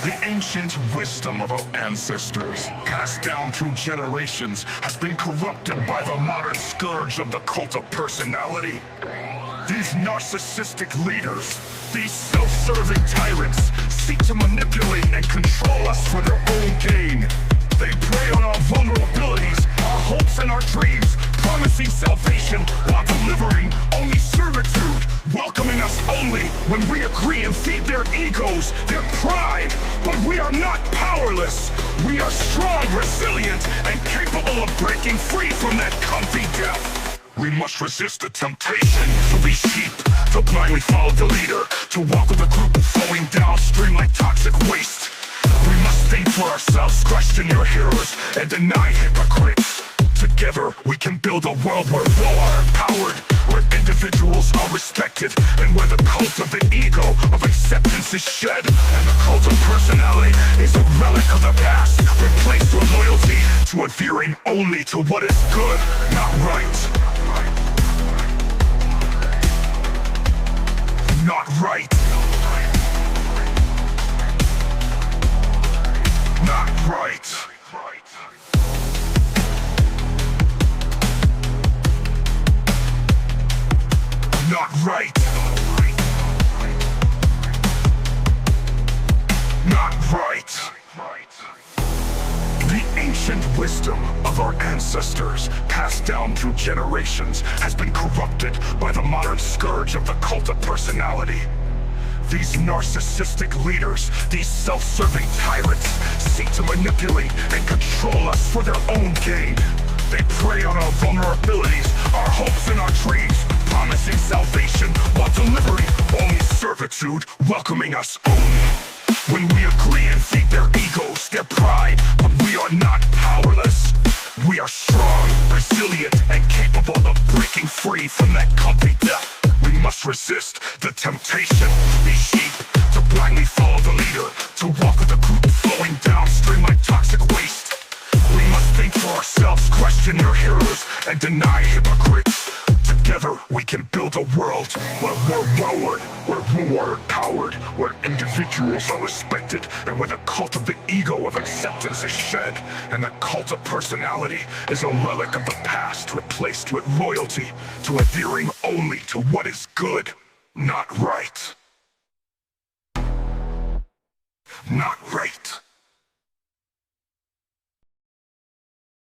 The ancient wisdom of our ancestors, passed down through generations, has been corrupted by the modern scourge of the cult of personality. These narcissistic leaders, these self-serving tyrants, seek to manipulate and control us for their own gain. They prey on our vulnerabilities, our hopes and our dreams, promising salvation while delivering only servitude, welcoming us only when we agree and feed their egos, their pride. But we are not powerless. We are strong, resilient, and capable of breaking free from that comfy death. We must resist the temptation to be sheep, to blindly follow the leader, to walk with a group flowing downstream like toxic waste. We must think for ourselves, question your hearers, and deny hypocrites. Together, we can build a world where all are empowered, where individuals are respected, and where the cult of the ego of acceptance is shed, and the cult of personality is a relic of the past, replaced with loyalty to adhering only to what is good, not right. Not right. Not right. Not right. Not right. The ancient wisdom of our ancestors, passed down through generations, has been corrupted by the modern scourge of the cult of personality. These narcissistic leaders, these self-serving tyrants, seek to manipulate and control us for their own gain. They prey on our vulnerabilities, our hopes and our dreams, promising salvation while delivering only servitude, welcoming us only when we agree and feed their egos, their pride. But we are not powerless. We are strong, resilient, and capable of breaking free from that comfy death. We must resist the temptation to be sheep, to blindly follow the leader, to walk with a group flowing downstream like toxic waste. We must think for ourselves, question your hearers, and deny hypocrites. Together, we can build a world where we're empowered, where we are empowered, where individuals are respected, and where the cult of the ego of acceptance is shed, and the cult of personality is a relic of the past, replaced with loyalty to adhering only to what is good, not right. Not right.